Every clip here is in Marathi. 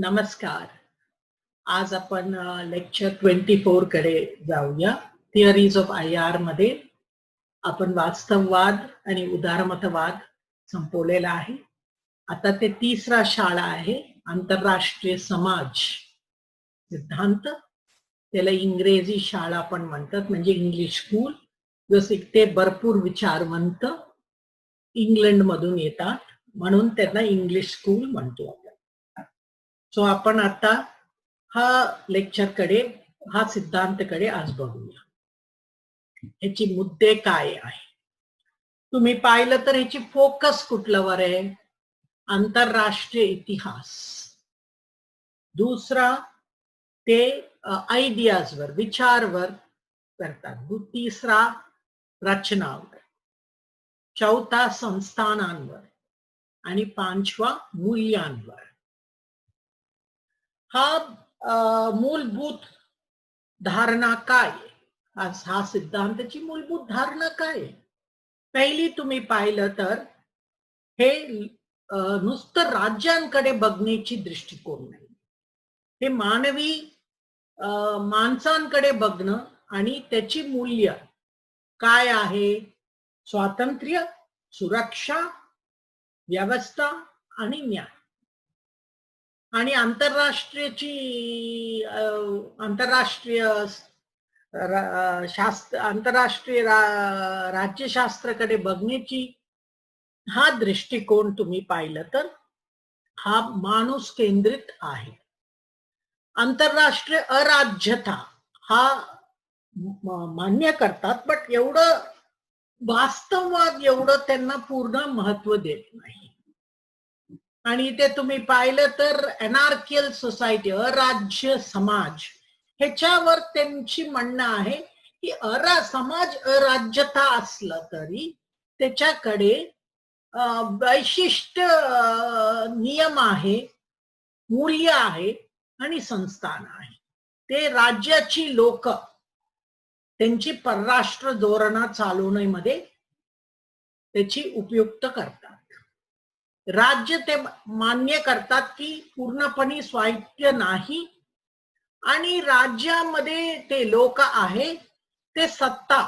नमस्कार. आज आपण लेक्चर 24 कडे जाऊया. थिअरीज ऑफ IR मध्ये आपण वास्तववाद आणि उदारमतवाद संपवलेला आहे. आता ते तिसरा शाळा आहे, आंतरराष्ट्रीय समाज सिद्धांत. त्याला इंग्रजी शाळा पण म्हणतात, म्हणजे इंग्लिश स्कूल. जसे ते भरपूर विचारवंत इंग्लंड मधून येतात, म्हणून त्यांना इंग्लिश स्कूल म्हणतो आपण. सो आपण आता हा लेक्चर कडे, हा सिद्धांत कडे आज बघूया. ह्याची मुद्दे काय आहे तुम्ही पाहिलं तर ह्याची फोकस कुठल्यावर आहे? आंतरराष्ट्रीय इतिहास. दुसरा ते आयडियाजवर, विचारवर करतात. तिसरा रचनावर. चौथा संस्थानांवर आणि पाचवा मूल्यांवर. हा मूलभूत धारणा काय? हा सिद्धांताची मूलभूत धारणा काय? पहिली तुम्ही पाहिलं तर हे नुसतं राज्यांकडे बघण्याची दृष्टिकोन नाही. हे मानवी माणसांकडे बघणं आणि त्याची मूल्य काय आहे? स्वातंत्र्य, सुरक्षा, व्यवस्था आणि न्याय. आणि आंतरराष्ट्रीय आंतरराष्ट्रीय राज्यशास्त्राकडे बघण्याची हा दृष्टिकोन तुम्ही पाहिलं तर हा माणूस केंद्रित आहे. आंतरराष्ट्रीय अराज्यता हा मान्य करतात, बट एवढं वास्तववाद एवढं त्यांना पूर्ण महत्व देत नाही. आणि ते तुम्ही पाहिलं तर एनार्कियल सोसायटी, अराज्य समाज, ह्याच्यावर त्यांची म्हणणं आहे की समाज अराज्यता असलं तरी त्याच्याकडे वैशिष्ट्य नियम आहे, मूल्य आहे आणि संस्थान आहे. ते राज्याची लोक त्यांची परराष्ट्र धोरणा चालवण्यामध्ये त्याची उपयुक्त करतात. राज्य ते मान्य करतात की पूर्णपणे स्वायत्त नाही, आणि राज्यामध्ये ते लोक आहे ते सत्ता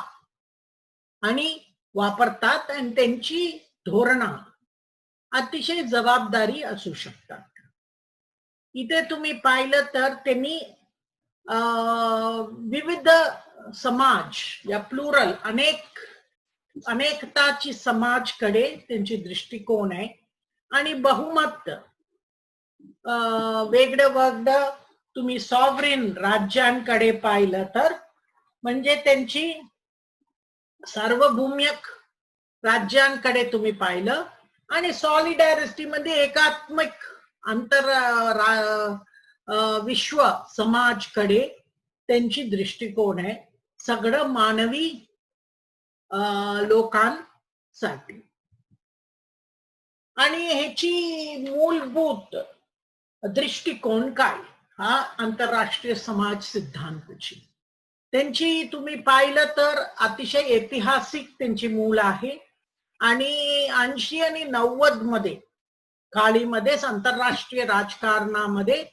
आणि वापरतात आणि त्यांची धोरणा अतिशय जबाबदारी असू शकतात. इथे तुम्ही पाहिलं तर त्यांनी विविध समाज या प्लुरल अनेकताची समाजकडे त्यांची दृष्टिकोन आहे. आणि बहुमत वेगळं तुम्ही सॉव्हरेन राज्यांकडे पाहिलं तर म्हणजे त्यांची सार्वभौमिक राज्यांकडे तुम्ही पाहिलं, आणि सॉलिडॅरिटी मध्ये एकात्मिक विश्व समाजकडे त्यांची दृष्टिकोन आहे, सगळं मानवी लोकांसाठी. आणि ह्याची मूलभूत दृष्टिकोन काय? हा आंतरराष्ट्रीय समाज सिद्धांताची त्यांची तुम्ही पाहिलं तर अतिशय ऐतिहासिक त्यांची मूल आहे. आणि 80 आणि 90 मध्ये काळीमध्येच आंतरराष्ट्रीय राजकारणामध्ये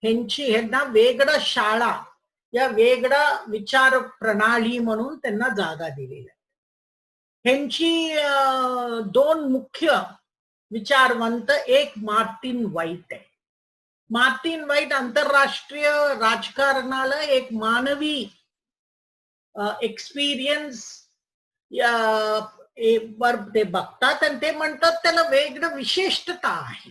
ह्यांना वेगळं शाळा या वेगळा विचार प्रणाली म्हणून त्यांना जागा दिलेली आहे. ह्यांची दोन मुख्य विचारवंत, एक मार्टिन व्हाईट आहे. मार्टिन व्हाईट आंतरराष्ट्रीय राजकारणाला एक मानवी एक्सपिरियन्स वर ते बघतात, आणि ते म्हणतात त्याला वेगळं विशिष्टता आहे,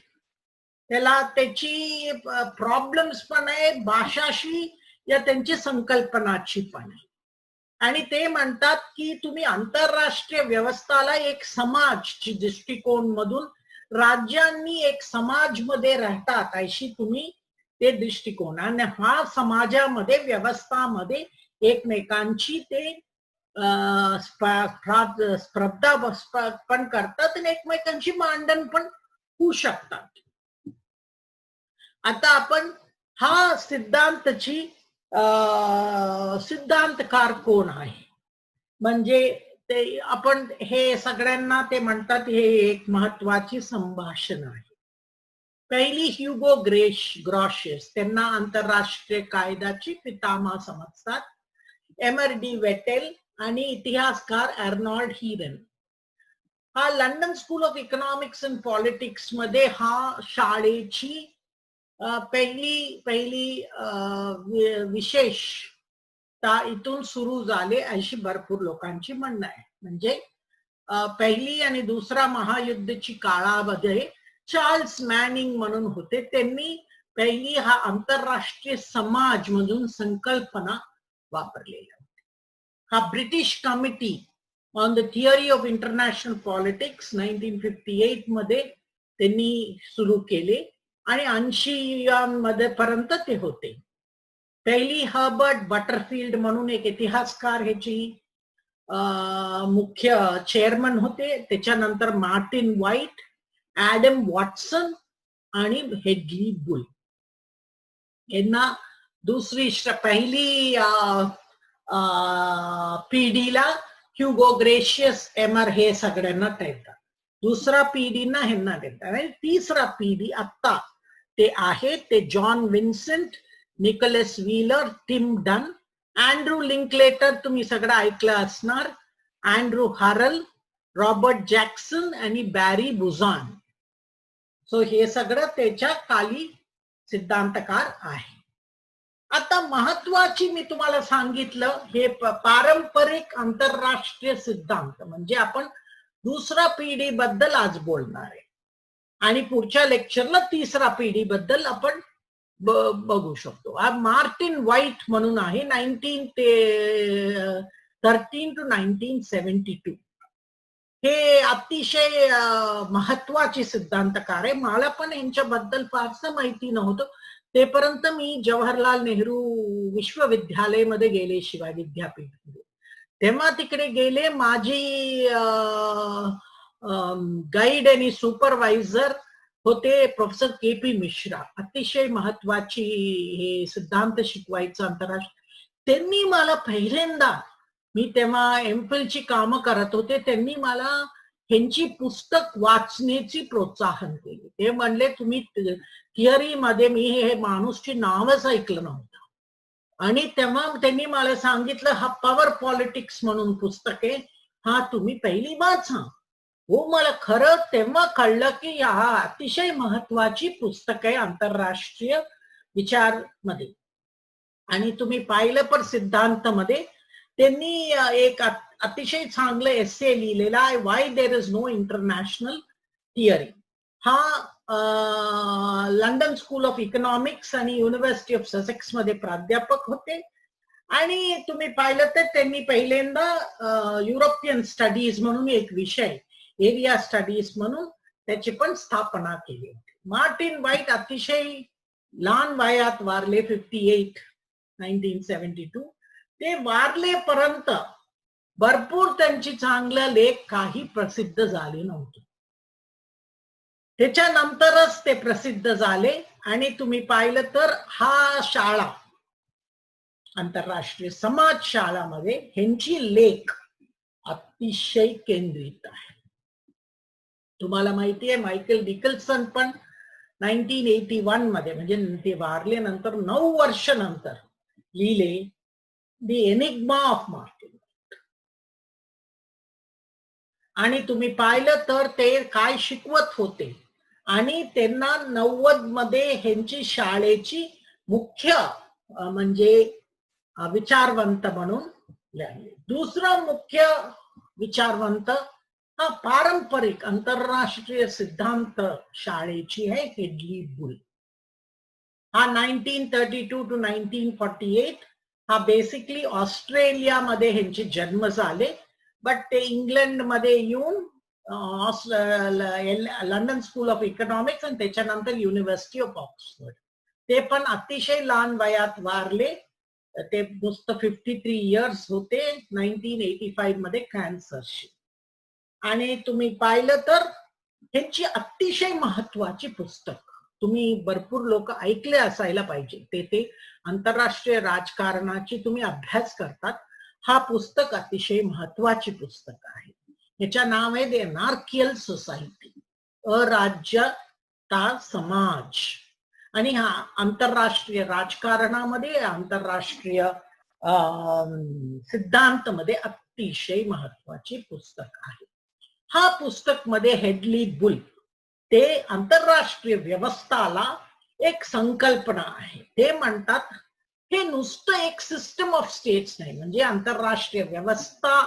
त्याला त्याची प्रॉब्लेम्स पण आहे, भाषाशी या त्यांची संकल्पनाची पण आहे. आणि ते म्हणतात की तुम्ही आंतरराष्ट्रीय व्यवस्थाला एक समाजची दृष्टिकोन मधून, राज्यांनी एक समाज मध्ये राहतात अशी तुम्ही ते दृष्टिकोन, आणि हा समाजामध्ये व्यवस्थामध्ये एकमेकांची ते स्पर्धा पण करतात आणि एकमेकांची मांडण पण होऊ शकतात. आता आपण हा सिद्धांताची सिद्धांतकार कोण आहे, म्हणजे ते आपण हे सगळ्यांना ते म्हणतात हे एक महत्वाची संभाषण आहे. पहिली ह्युगो ग्रॉशियस, त्यांना आंतरराष्ट्रीय कायद्याची पितामह समजतात. MRD वेटेल आणि इतिहासकार अर्नॉल्ड हिरन. हा London School of economics and politics मध्ये हा शाळेची पहिली विशेषता इथून सुरू झाले अशी भरपूर लोकांची म्हणणं आहे. म्हणजे पहिली आणि दुसरा महायुद्धची काळामध्ये चार्ल्स मॅनिंग म्हणून होते, त्यांनी पहिली हा आंतरराष्ट्रीय समाज म्हणून संकल्पना वापरलेली होती. हा British committee on the theory of international politics 1958 मध्ये त्यांनी सुरू केले आणि 80 मध्ये पर्यंत ते होते. पहिली हर्बर्ट बटरफील्ड म्हणून एक इतिहासकार ह्याची मुख्य चेअरमन होते. त्याच्यानंतर मार्टिन व्हाईट, ॲडम वॉटसन आणि हेडली बुल यांना दुसरी पहिली पिढीला ह्युगो ग्रेशियस एमर हे सगळ्यांना देतात. दुसरा पिढीना ह्यांना देतात आणि तिसरा पिढी आता ते आहे ते John Vincent, Nicholas Wheeler, Tim Dunne, Andrew Linklater तुम्ही सगळं ऐकलं असणार, अँड्रू हरल, रॉबर्ट जॅक्सन आणि बॅरी बुझान. सो हे सगळं त्याच्या खाली सिद्धांतकार आहे. आता महत्वाची मी तुम्हाला सांगितलं हे पारंपरिक आंतरराष्ट्रीय सिद्धांत, म्हणजे आपण दुसरा पिढी बद्दल आज बोलणार आहे आणि पुढच्या लेक्चरला तिसरा पिढी बद्दल आपण बघू शकतो. मार्टिन व्हाईट म्हणून आहे 1913 to 1972. हे अतिशय महत्वाचे सिद्धांतकार आहे. मला पण यांच्याबद्दल फारसं माहिती नव्हतं तेपर्यंत मी जवाहरलाल नेहरू विश्वविद्यालयामध्ये गेले, शिवाय विद्यापीठ, तेव्हा तिकडे गेले. माझी गाईड आणि सुपरवायझर होते प्रोफेसर KP मिश्रा. अतिशय महत्वाची हे सिद्धांत शिकवायचं आंतरराष्ट्रीय. त्यांनी मला पहिल्यांदा, मी तेव्हा MPhil ची कामं करत होते, त्यांनी मला ह्यांची पुस्तक वाचण्याची प्रोत्साहन केले. ते म्हणले तुम्ही थिअरी मध्ये, मी हे माणूसची नावच ऐकलं नव्हतं आणि तेव्हा त्यांनी मला सांगितलं हा पॉवर पॉलिटिक्स म्हणून पुस्तक आहे, हा तुम्ही पहिली वाचा. हो, मला खरं तेव्हा कळलं की हा अतिशय महत्वाची पुस्तक आहे आंतरराष्ट्रीय विचार मध्ये. आणि तुम्ही पाहिलं पण सिद्धांत मध्ये त्यांनी एक अतिशय चांगलं एस्से लिहिलेला आहे, why there is no international theory. हा लंडन स्कूल ऑफ इकॉनॉमिक्स आणि युनिव्हर्सिटी ऑफ ससेक्स मध्ये प्राध्यापक होते. आणि तुम्ही पाहिलं तर त्यांनी पहिल्यांदा युरोपियन स्टडीज म्हणून एक विषय, एरिया स्टडीज म्हणून त्याची पण स्थापना केली. मार्टिन व्हाईट अतिशय लहान वयात वारले, 58 1972. ते वारलेपर्यंत भरपूर त्यांची चांगले लेख काही प्रसिद्ध झाले नव्हते. त्याच्यानंतरच ते प्रसिद्ध झाले. आणि तुम्ही पाहिलं तर हा शाळा, आंतरराष्ट्रीय समाज शाळामध्ये ह्यांची लेख अतिशय केंद्रित आहे. तुम्हाला माहिती आहे मायकेल निकल्सन पण 1981 मध्ये, म्हणजे ते वारल्यानंतर 9 वर्ष नंतर लिहिले दी एनिग्मा ऑफ मार्टिन. आणि तुम्ही पाहिलं तर ते काय शिकवत होते आणि त्यांना 90 मध्ये ह्यांची शाळेची मुख्य म्हणजे विचारवंत म्हणून लागले. दुसरा मुख्य विचारवंत हा पारंपरिक आंतरराष्ट्रीय सिद्धांत शाळेची आहे हेडली बुल. हा 1932 to 1948. हा बेसिकली ऑस्ट्रेलियामध्ये ह्यांचे जन्म झाले, बट ते इंग्लंडमध्ये येऊन लंडन स्कूल ऑफ इकॉनॉमिक्स आणि त्याच्यानंतर युनिव्हर्सिटी ऑफ ऑक्सफर्ड. ते पण अतिशय लहान वयात वारले. ते नुसतं 53 इयर्स होते 1985 मध्ये कॅन्सरशी. आणि तुम्ही पाहिलं तर ह्याची अतिशय महत्वाची पुस्तक, तुम्ही भरपूर लोक ऐकले असायला पाहिजे, ते आंतरराष्ट्रीय राजकारणाची तुम्ही अभ्यास करतात, हा पुस्तक अतिशय महत्वाची पुस्तक आहे. ह्याचं नाव आहे द एनार्कियल सोसायटी, अराज्य समाज आणि हा आंतरराष्ट्रीय राजकारणामध्ये आंतरराष्ट्रीय सिद्धांत मध्ये अतिशय महत्वाची पुस्तक आहे. हा पुस्तक मध्ये हेडली बुल ते आंतरराष्ट्रीय व्यवस्थाला एक संकल्पना आहे. ते म्हणतात हे नुसतं एक सिस्टम ऑफ स्टेट्स नाही, म्हणजे आंतरराष्ट्रीय व्यवस्था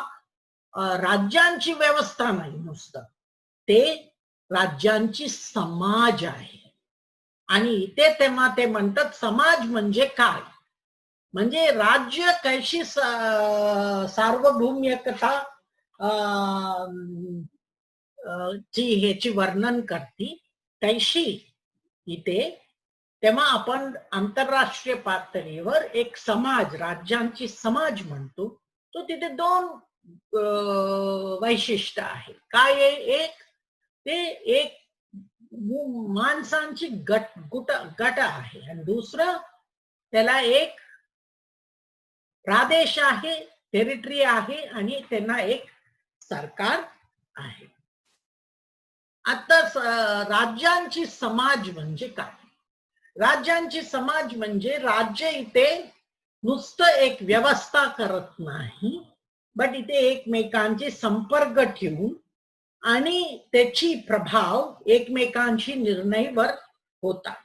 राज्यांची व्यवस्था नाही नुसतं, ते राज्यांची समाज आहे. आणि तेव्हा ते म्हणतात समाज म्हणजे काय, म्हणजे राज्य कशी सार्वभौमिकता ची ह्याची वर्णन करते तैशी इथे. तेव्हा आपण आंतरराष्ट्रीय पातळीवर एक समाज, राज्यांची समाज म्हणतो, तो तिथे दोन वैशिष्ट्य आहे. काय आहे? एक ते एक माणसांची गट आहे आणि दुसरं त्याला एक प्रादेश आहे, टेरिटरी आहे आणि त्यांना एक सरकार आहे. आता राज्यांची समाज म्हणजे काय? राज्यांची समाज म्हणजे राज्य इथे नुसतं एक व्यवस्था करत नाही, बट इथे एकमेकांचे संपर्क ठेवून आणि त्याची प्रभाव एकमेकांशी निर्णयवर होतात.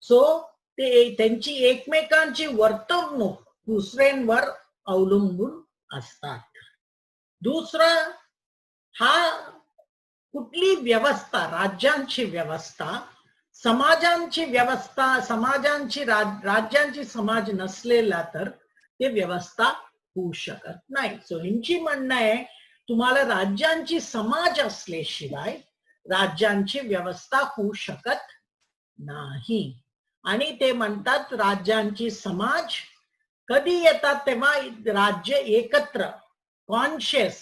सो ते त्यांची एकमेकांची वर्तवणूक दुसऱ्यांवर अवलंबून असतात. दुसरं, हा कुठली व्यवस्था, राज्यांची व्यवस्था, समाजांची व्यवस्था, राज्यांची समाज नसलेला तर ते व्यवस्था होऊ शकत नाही. सो ह्यांची म्हणणं आहे तुम्हाला राज्यांची समाज असल्याशिवाय राज्यांची व्यवस्था होऊ शकत नाही. आणि ते म्हणतात राज्यांची समाज कधी येतात तेव्हा राज्य एकत्र कॉन्शियस,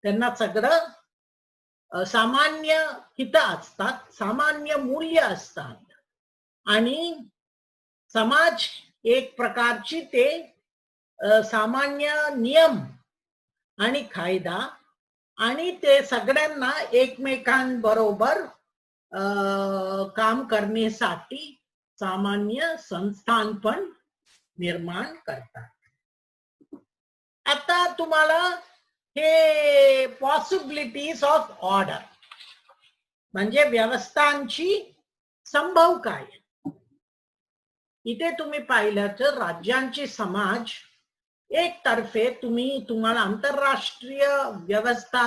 त्यांना सगळं सामान्य हित असतात, सामान्य मूल्य असतात आणि समाज एक प्रकारची ते सामान्य नियम आणि कायदा आणि ते सगळ्यांना एकमेकांबरोबर काम करण्यासाठी सामान्य संस्थान पण निर्माण करतात. आता तुम्हाला हे पॉसिबिलिटीज ऑफ ऑर्डर म्हणजे व्यवस्थांची संभव काय, इथे तुम्ही पाहिलं तर राज्यांची समाज एक तर्फे तुम्हाला आंतरराष्ट्रीय व्यवस्था,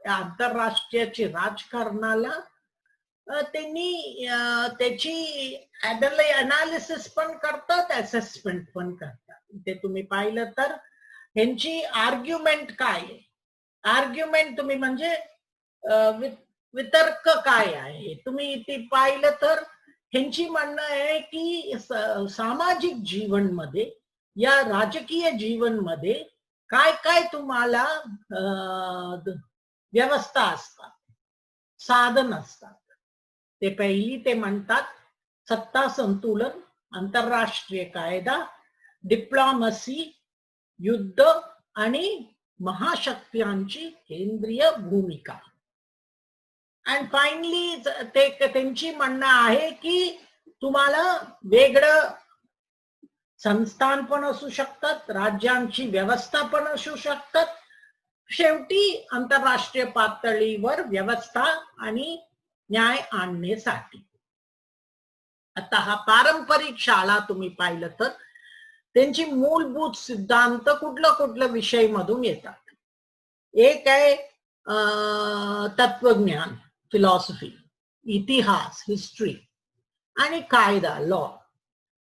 आंतरराष्ट्रीयची राजकारणाला त्यांनी त्याची अनालिसिस पण करतात, असेसमेंट पण करतात. इथे तुम्ही पाहिलं तर ह्यांची आर्ग्युमेंट काय आहे, आर्ग्युमेंट तुम्ही म्हणजे वितर्क काय आहे, तुम्ही इथे पाहिलं तर ह्यांची म्हणणं आहे की सामाजिक जीवन मध्ये, या राजकीय जीवन मध्ये काय काय तुम्हाला व्यवस्था असतात, साधन असतात. ते पहिली ते म्हणतात सत्ता संतुलन, आंतरराष्ट्रीय कायदा, डिप्लोमसी, युद्ध आणि महाशक्त्यांची केंद्रीय भूमिका. आणि फायनली त्यांची म्हणणं आहे की तुम्हाला वेगळं संस्थान पण असू शकतात, राज्यांची व्यवस्था पण असू शकतात, शेवटी आंतरराष्ट्रीय पातळीवर व्यवस्था आणि न्याय आणण्यासाठी. आता हा पारंपरिक शाळा तुम्ही पाहिलं तर त्यांची मूलभूत सिद्धांत कुठलं विषय मधून येतात. एक आहे तत्वज्ञान, फिलॉसॉफी, इतिहास, हिस्ट्री आणि कायदा, लॉ.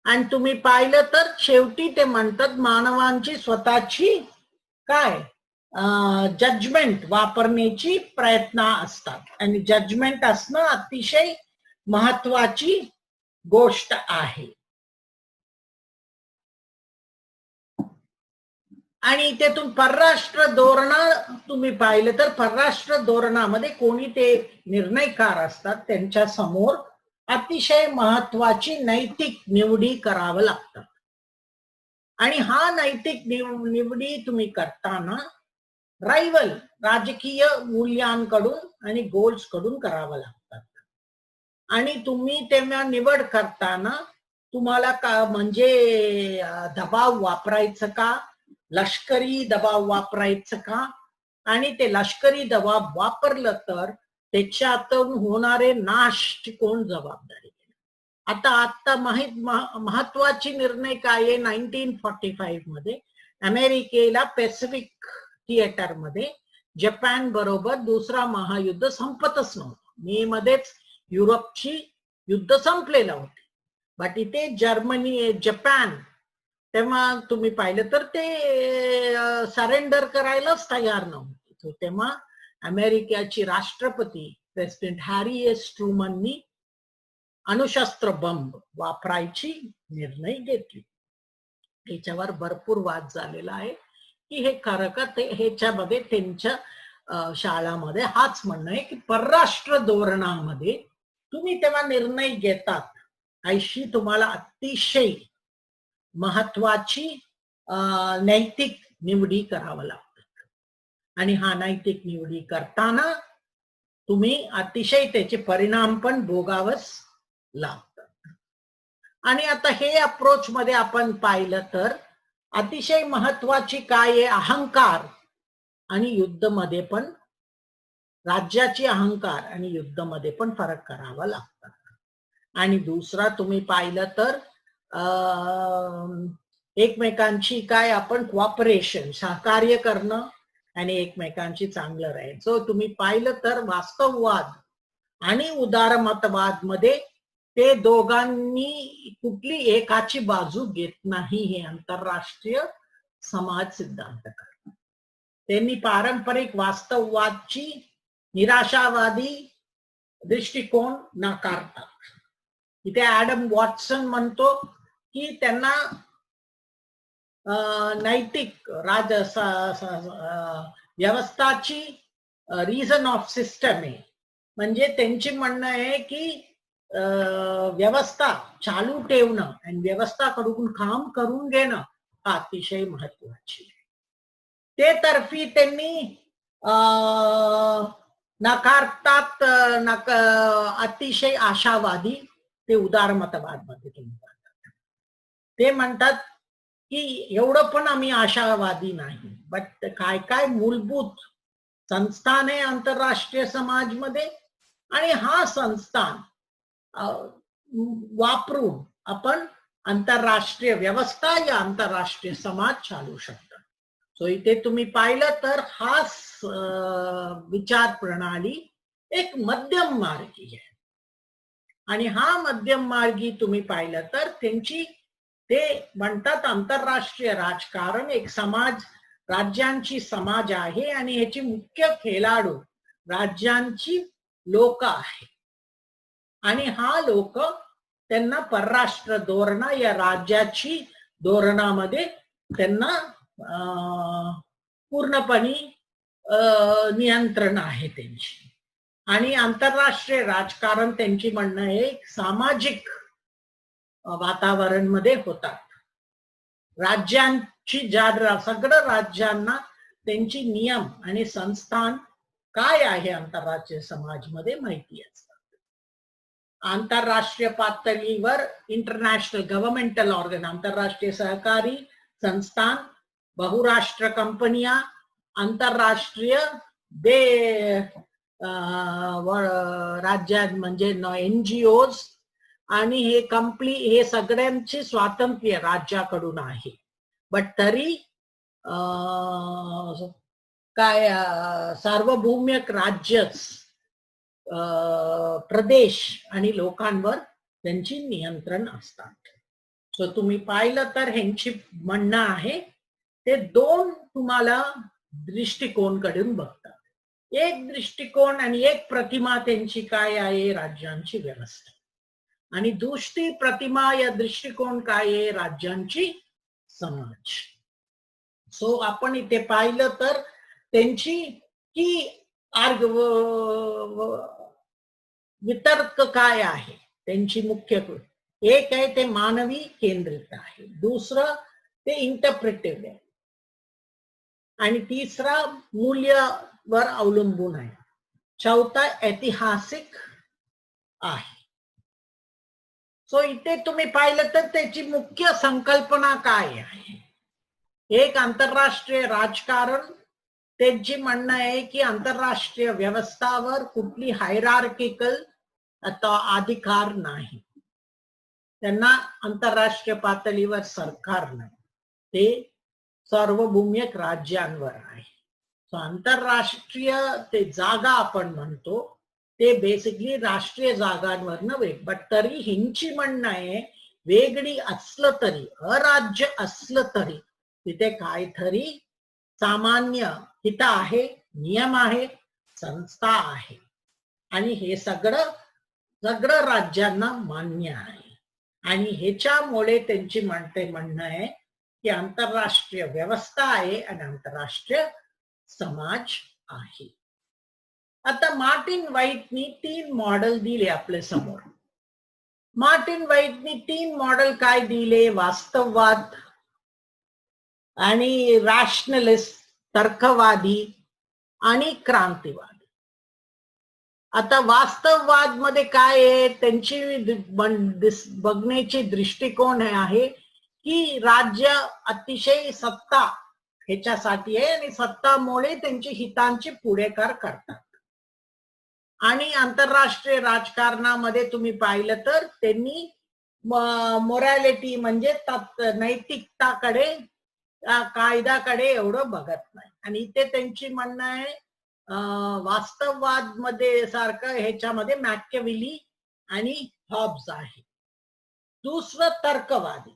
आणि तुम्ही पाहिलं तर शेवटी ते म्हणतात मानवांची स्वतःची काय जजमेंट वापरण्याची प्रयत्न असतात आणि जजमेंट असणं अतिशय महत्वाची गोष्ट आहे. आणि इथे परराष्ट्र धोरण तुम्ही पाहिलं तर परराष्ट्र धोरणामध्ये कोणी ते निर्णयकार असतात, त्यांच्या समोर अतिशय महत्वाची नैतिक निवडी करावं लागतात. आणि हा नैतिक निवडी तुम्ही करताना रायव्हल राजकीय मूल्यांकडून आणि गोल्स कडून करावं लागतात. आणि तुम्ही तेव्हा निवड करताना तुम्हाला का म्हणजे दबाव वापरायचं का, लष्करी दबाव वापरायचं का, आणि ते लष्करी दबाव वापरलं तर त्याच्यातून होणारे नाशची कोण जबाबदारी. आता महत्वाची निर्णय काय आहे, 1945 मध्ये अमेरिकेला पॅसिफिक थिएटर मध्ये जपान बरोबर दुसरा महायुद्ध संपतच नव्हतं. मे मध्येच युरोपची युद्ध संपलेलं होते. बट इथे जर्मनी जपान तेव्हा तुम्ही पाहिलं तर ते सरेंडर करायलाच तयार नव्हते. तेव्हा अमेरिकेची राष्ट्रपती प्रेसिडेंट हॅरी एस ट्रूमननी अणुशस्त्र बंब वापरायची निर्णय घेतली. त्याच्यावर भरपूर वाद झालेला आहे की हे खरं का. ह्याच्यामध्ये त्यांच्या शाळामध्ये हाच म्हणणं आहे की परराष्ट्र धोरणामध्ये तुम्ही तेव्हा निर्णय घेतात अशी तुम्हाला अतिशय महत्वाची नैतिक निवडी करावं लागतात. आणि हा नैतिक निवडी करताना तुम्ही अतिशय त्याचे परिणाम पण भोगावंच लागतात. आणि आता हे अप्रोच मध्ये आपण पाहिलं तर अतिशय महत्वाची काय आहे, अहंकार आणि युद्धमध्ये पण राज्याची अहंकार आणि युद्धमध्ये पण फरक करावा लागतात. आणि दुसरा तुम्ही पाहिलं तर एकमेकांची काय आपण कॉपरेशन सहकार्य करणं आणि एकमेकांची चांगलं राहायचं. तुम्ही पाहिलं तर वास्तववाद आणि उदारमतवाद मध्ये ते दोघांनी कुठली एकाची बाजू घेत नाही हे आंतरराष्ट्रीय समाज सिद्धांत करतात. त्यांनी पारंपरिक वास्तववादची निराशावादी दृष्टिकोन नाकारतात. इथे ॲडम वॉटसन म्हणतो की त्यांना नैतिक व्यवस्थाची रिझन ऑफ सिस्टम आहे. म्हणजे त्यांची म्हणणं आहे की व्यवस्था चालू ठेवणं आणि व्यवस्थाकडून काम करून घेणं हा अतिशय महत्वाची. ते तर्फी त्यांनी नाकारतात अतिशय आशावादी ते उदारमतवाद मध्ये तुम्ही पाहतात. ते म्हणतात की एवढं पण आम्ही आशावादी नाही, बट काय काय मूलभूत संस्थान आहे आंतरराष्ट्रीय समाजमध्ये आणि हा संस्थान वापरून आपण आंतरराष्ट्रीय व्यवस्था या आंतरराष्ट्रीय समाज चालू शकतो. सो इथे तुम्ही पाहिलं तर हा विचार प्रणाली एक मध्यम मार्गी आहे. आणि हा मध्यम मार्गी तुम्ही पाहिलं तर त्यांची ते म्हणतात आंतरराष्ट्रीय राजकारण एक समाज राज्यांची समाज आहे आणि ह्याची मुख्य खेळाडू राज्यांची लोक आहे. आणि हा लोक त्यांना परराष्ट्र धोरण या राज्याची धोरणामध्ये त्यांना पूर्णपणे नियंत्रण आहे त्यांची. आणि आंतरराष्ट्रीय राजकारण त्यांची म्हणणं आहे सामाजिक वातावरण मध्ये होतात. राज्यांची सगळं राज्यांना त्यांची नियम आणि संस्थान काय आहे आंतरराष्ट्रीय समाजमध्ये माहिती असतात. आंतरराष्ट्रीय पातळीवर इंटरनॅशनल गव्हर्नमेंटल ऑर्गन आंतरराष्ट्रीय सहकारी संस्थान, बहुराष्ट्र कंपन्या, आंतरराष्ट्रीय राज्यात म्हणजे NGOज आणि हे सगळ्यांचे स्वातंत्र्य राज्याकडून आहे. बट तरी काय सार्वभौमिक राज्यच प्रदेश आणि लोकांवर त्यांची नियंत्रण असतात. सो तुम्ही पाहिलं तर ह्यांची म्हणणं आहे ते दोन तुम्हाला दृष्टिकोनकडून बघतात. एक दृष्टिकोन आणि एक प्रतिमा त्यांची काय आहे, राज्यांची व्यवस्था. आणि दुसरी प्रतिमा या दृष्टिकोन काय आहे, राज्यांची समाज. सो आपण इथे पाहिलं तर त्यांची की वितर्क काय आहे त्यांची मुख्य. एक आहे ते मानवी केंद्रित आहे, दुसरं ते इंटरप्रिटिव्ह आहे आणि तिसरा मूल्यावर अवलंबून आहे, चौथा ऐतिहासिक आहे. सो इथे तुम्ही पाहिलं तर त्याची मुख्य संकल्पना काय आहे. एक आंतरराष्ट्रीय राजकारण, त्यांची म्हणणं आहे की आंतरराष्ट्रीय व्यवस्थावर कुठली हायरार्किकल अधिकार नाही. त्यांना आंतरराष्ट्रीय पातळीवर सरकार नाही, ते सार्वभौमिक राज्यांवर आहे. सो आंतरराष्ट्रीय ते जागा आपण म्हणतो ते बेसिकली राष्ट्रीय जागांवर नव्हे. बट तरी ह्यांची म्हणणं आहे वेगळी असलं तरी, अराज्य असलं तरी तिथे काहीतरी सामान्य हित आहे, नियम आहे, संस्था आहे आणि हे सगळं राज्यांना मान्य आहे. आणि ह्याच्यामुळे त्यांची म्हणणं आहे की आंतरराष्ट्रीय व्यवस्था आहे आणि आंतरराष्ट्रीय समाज आहे. आता मार्टिन व्हाईटनी 3 मॉडेल दिले आपल्या समोर. मार्टिन व्हाईटनी 3 मॉडेल काय दिले? वास्तववाद आणि रॅशनलिस्ट, तर्कवादी आणि क्रांतिवादी. आता वास्तववाद मध्ये काय आहे, त्यांची बघण्याची दृष्टिकोन आहे की राज्य अतिशय सत्ता ह्याच्यासाठी आहे आणि सत्तामुळे त्यांची हितांची पुढेकार करतात. आणि आंतरराष्ट्रीय राजकारणामध्ये तुम्ही पाहिलं तर त्यांनी मोरॅलिटी म्हणजे नैतिकताकडे, कायद्याकडे एवढं बघत नाही. आणि इथे त्यांची म्हणणं आहे वास्तववाद मध्ये सारखं ह्याच्यामध्ये मॅकियावेली आणि हॉब्स आहे. दुसरं तर्कवादी.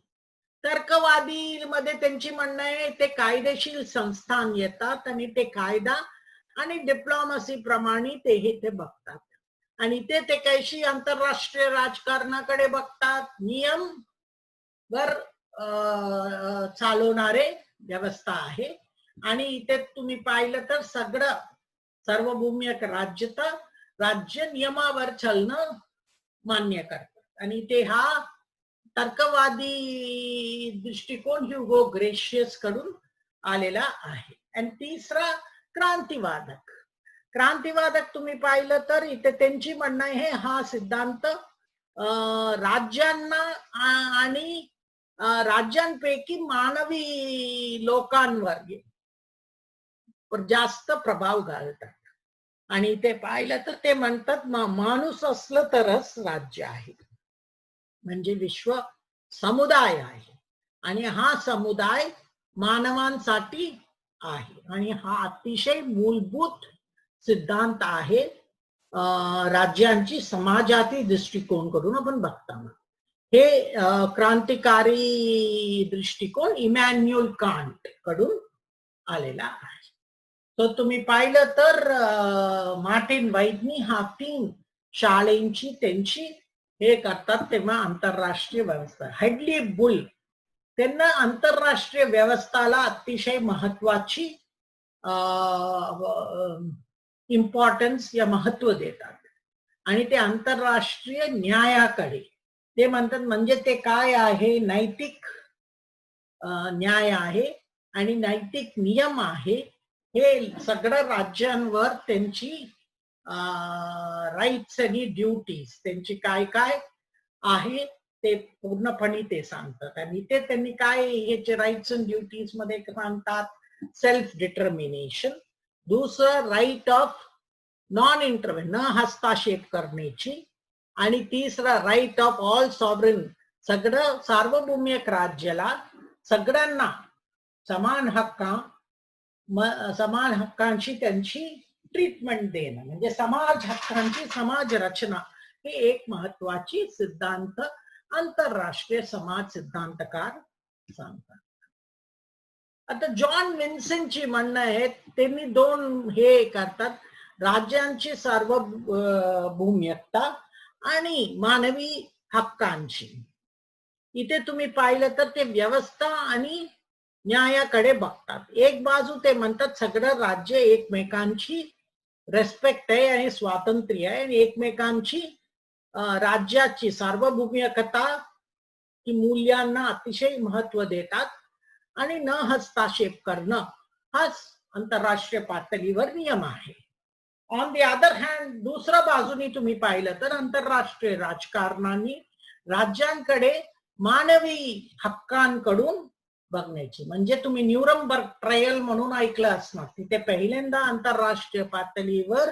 तर्कवादी मध्ये त्यांची म्हणणं आहे ते कायदेशीर संस्थान येतात आणि ते कायदा आणि डिप्लोमसी प्रमाणे ते बघतात आणि ते कशी आंतरराष्ट्रीय राजकारणाकडे बघतात, नियम वर चालवणारे व्यवस्था आहे. आणि इथे तुम्ही पाहिलं तर सगळं सार्वभौमिक राज्य नियमावर चालणं मान्य करतात. आणि ते हा तर्कवादी दृष्टिकोन ह्युगो ग्रेशियस कडून आलेला आहे. आणि तिसरा क्रांतिवादक. क्रांतिवादक तुम्ही पाहिलं तर इथे त्यांची म्हणणं आहे हा सिद्धांत राज्यांना आणि राज्यांपैकी मानवी लोकांवर जास्त प्रभाव घालतात. आणि ते पाहिलं तर ते म्हणतात माणूस असलं तरच राज्य आहे, म्हणजे विश्व समुदाय आहे आणि हा समुदाय मानवांसाठी आहे. आणि हा अतिशय मूलभूत सिद्धांत आहे राज्यांची समाजातील दृष्टिकोन कडून आपण बघताना. हे क्रांतिकारी दृष्टिकोन इमॅन्युअल कांट कडून आलेला आहे. तर तुम्ही पाहिलं तर मार्टिन व्हाईटनी हा 3 शाळेंची त्यांची हे करतात तेव्हा आंतरराष्ट्रीय व्यवस्था. हेडली बुल त्यांना आंतरराष्ट्रीय व्यवस्थाला अतिशय महत्वाची इम्पॉर्टन्स या महत्व देतात. आणि ते आंतरराष्ट्रीय न्यायाकडे ते म्हणतात, म्हणजे ते काय आहे, नैतिक न्याय आहे आणि नैतिक नियम आहे. हे सगळं राज्यांवर त्यांची राईट्स आणि ड्युटीज त्यांची काय काय आहे ते पूर्णपणे ते सांगतात. आणि ते त्यांनी काय ह्याचे राईट्स अँड ड्युटीज मध्ये सांगतात, सेल्फ डिटर्मिनेशन. दुसरं राईट ऑफ नॉन इंटरव्हेन, न हस्तक्षेप करण्याची. आणि तिसरा राईट ऑफ ऑल सॉव्हरेन, सगळं सार्वभौमिक राज्याला सगळ्यांना समान हक्कांची त्यांची ट्रीटमेंट देणं, म्हणजे समाज हक्कांची समाज रचना हे एक महत्वाची सिद्धांत आंतरराष्ट्रीय समाज सिद्धांतकार सांगतात. आता जॉन विन्सेंटची म्हणणं आहे, त्यांनी 2 हे करतात, राज्यांची सार्वभौमिकता आणि मानवी हक्कांची. इथे तुम्ही पाहिलं तर ते व्यवस्था आणि न्यायाकडे बघतात. एक बाजू ते म्हणतात सगळं राज्य एकमेकांची रेस्पेक्ट आहे आणि स्वातंत्र्य आहे आणि एकमेकांची राज्याची सार्वभौमिकता की मूल्यांना अतिशय महत्व देतात आणि न हस्तक्षेप करणं हाच आंतरराष्ट्रीय पातळीवर नियम आहे. ऑन द अदर हँड दुसऱ्या बाजूनी तुम्ही पाहिलं तर आंतरराष्ट्रीय राजकारणाने राज्यांकडे मानवी हक्कांकडून बघण्याची. म्हणजे तुम्ही न्यूरमबर्ग ट्रायल म्हणून ऐकलं असणार, तिथे पहिल्यांदा आंतरराष्ट्रीय पातळीवर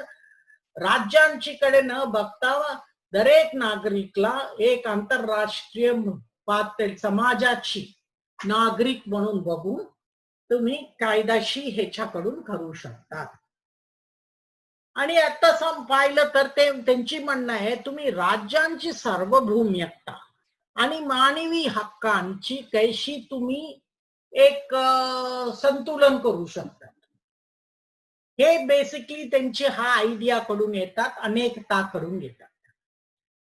राज्यांची कडे न बघता दरेक नागरिकला एक आंतरराष्ट्रीय पातळी समाजाची नागरिक म्हणून बघून तुम्ही कायदाशी ह्याच्याकडून करू शकता. आणि आता पाहिलं तर ते त्यांची म्हणणं आहे, तुम्ही राज्यांची सार्वभौमिकता आणि मानवी हक्कांची कैशी तुम्ही एक संतुलन करू शकता. हे बेसिकली त्यांची हा आयडिया कडून येतात, अनेकता कडून येतात.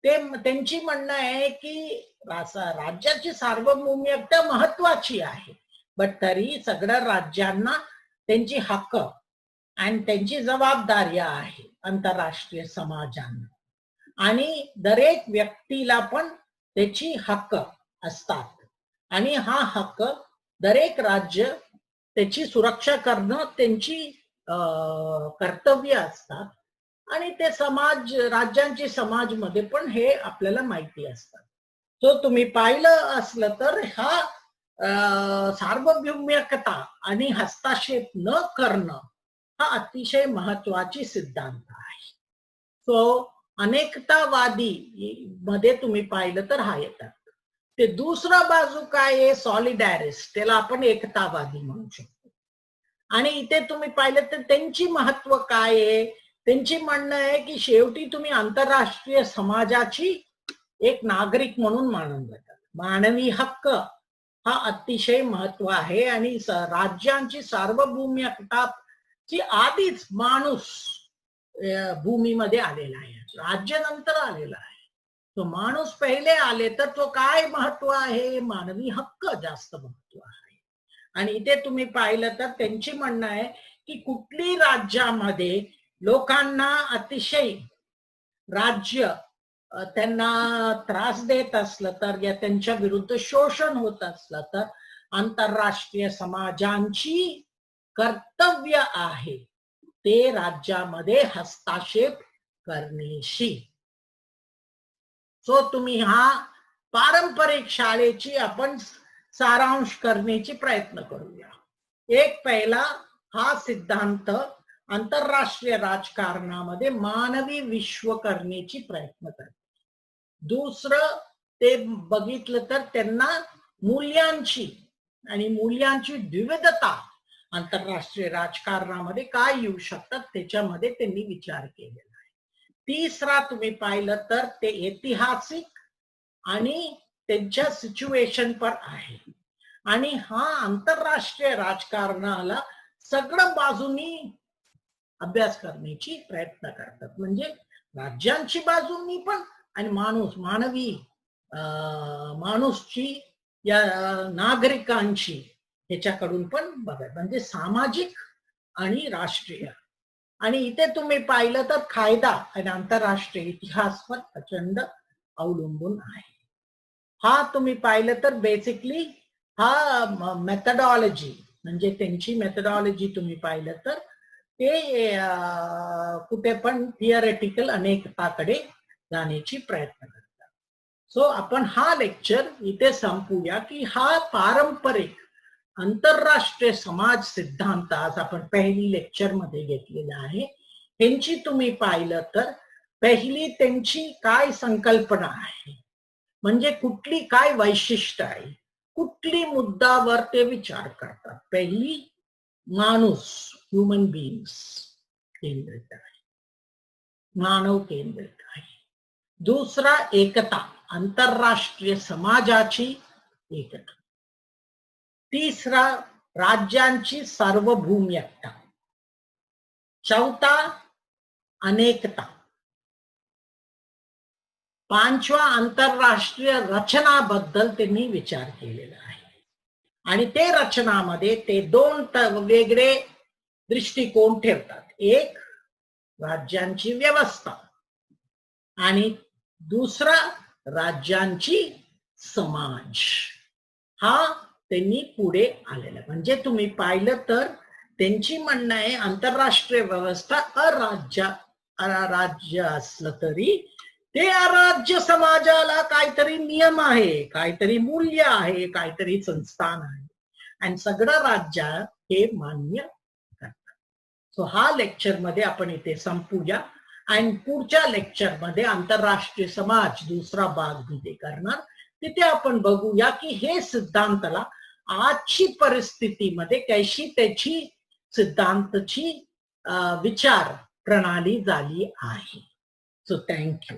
ते त्यांची म्हणणं आहे की राज्याची सार्वभौमिकता महत्वाची आहे, बट तरी सगळ्या राज्यांना त्यांची हक्क आणि त्यांची जबाबदारी आहे आंतरराष्ट्रीय समाजांना, आणि दरेक व्यक्तीला पण त्याची हक्क असतात आणि हा हक्क दरेक राज्य त्याची सुरक्षा करणं त्यांची कर्तव्य असतात. आणि ते समाज राज्यांची समाजमध्ये पण हे आपल्याला माहिती असतात. सो तुम्ही पाहिलं असलं तर हा सार्वभौमिकता आणि हस्तक्षेप न करणं हा अतिशय महत्वाची सिद्धांत आहे. सो अनेकतावादी मध्ये तुम्ही पाहिलं तर हा येतात. ते दुसरा बाजू काय आहे, सॉलिडॅरिस्ट, त्याला आपण एकतावादी म्हणू शकतो. आणि इथे तुम्ही पाहिलं तर त्यांची महत्व काय आहे, त्यांची म्हणणं आहे की शेवटी तुम्ही आंतरराष्ट्रीय समाजाची एक नागरिक म्हणून मानून जातात. मानवी हक्क हा अतिशय महत्व आहे आणि राज्यांची सार्वभौमिकताची आधीच माणूस भूमीमध्ये आलेला आहे, राज्य नंतर आलेला आहे. तो माणूस पहिले आले तर तो काय महत्व आहे, मानवी हक्क जास्त महत्व आहे. आणि इथे तुम्ही पाहिलं तर त्यांची म्हणणं आहे की कुठली राज्यामध्ये लोकांना अतिशय राज्य त्यांना त्रास देत असलं तर या त्यांच्या विरुद्ध शोषण होत असलं तर आंतरराष्ट्रीय समाजांची कर्तव्य आहे ते राज्यामध्ये हस्तक्षेप करण्याशी. सो तुम्ही हा पारंपरिक शाळेची आपण सारांश करण्याची प्रयत्न करूया. एक पहिला हा सिद्धांत आंतरराष्ट्रीय राजकारणामध्ये मानवी विश्व करण्याची प्रयत्न करते. दुसरं ते बघितलं तर त्यांना मूल्यांची आणि मूल्यांची विविधता आंतरराष्ट्रीय राजकारणामध्ये काय येऊ शकतात त्याच्यामध्ये त्यांनी विचार केलेला आहे. तिसरा तुम्ही पाहिलं तर ते ऐतिहासिक आणि त्यांच्या सिच्युएशन पर आहे. आणि हा आंतरराष्ट्रीय राजकारणाला सगळं बाजूनी अभ्यास करण्याची प्रयत्न करतात. म्हणजे राज्यांची बाजूनी पण आणि मानवी माणूसची या नागरिकांची ह्याच्याकडून पण बघा, म्हणजे सामाजिक आणि राष्ट्रीय. आणि इथे तुम्ही पाहिलं तर कायदा आणि आंतरराष्ट्रीय इतिहास पण प्रचंड अवलंबून आहे. हा तुम्ही पाहिलं तर बेसिकली हा मेथडॉलॉजी, म्हणजे त्यांची मेथडॉलॉजी तुम्ही पाहिलं तर ते कुठे पण थिअरेटिकल अनेकताकडे जाण्याची प्रयत्न करतात. सो आपण हा लेक्चर इथे संपूया की हा पारंपरिक आंतरराष्ट्रीय समाज सिद्धांत आज आपण पहिली लेक्चर मध्ये घेतलेला आहे. ह्यांची तुम्ही पाहिलं तर पहिली त्यांची काय संकल्पना आहे, म्हणजे कुठली काय वैशिष्ट्य आहे, कुठली मुद्द्यावर ते विचार करतात. पहिली माणूस, ह्युमन बीइंग्स केंद्रित आहे, मानव केंद्रित आहे. दुसरा एकता, आंतरराष्ट्रीय समाजाची एकता. तिसरा राज्यांची सार्वभौमिकता. चौथा अनेकता. पाचवा आंतरराष्ट्रीय रचनाबद्दल त्यांनी विचार केलेला आहे. आणि ते रचनामध्ये ते दोन वेगळे दृष्टिकोन ठेवतात. एक राज्यांची व्यवस्था आणि दुसरा राज्यांची समाज. हा त्यांनी पुढे आलेला. म्हणजे तुम्ही पाहिलं तर त्यांची म्हणणं आहे आंतरराष्ट्रीय व्यवस्था राज्य असलं तरी त्या राज्य समाजाला काहीतरी नियम आहे, काहीतरी मूल्य आहे, काहीतरी संस्थान आहे आणि सगळं राज्य हे मान्य करतात. सो हा लेक्चर मध्ये आपण इथे संपूया आणि पुढच्या लेक्चर मध्ये आंतरराष्ट्रीय समाज दुसरा भाग तिथे करणार. तिथे आपण बघूया की हे सिद्धांताला आजची परिस्थितीमध्ये कशी त्याची सिद्धांताची विचार प्रणाली झाली आहे. So thank you.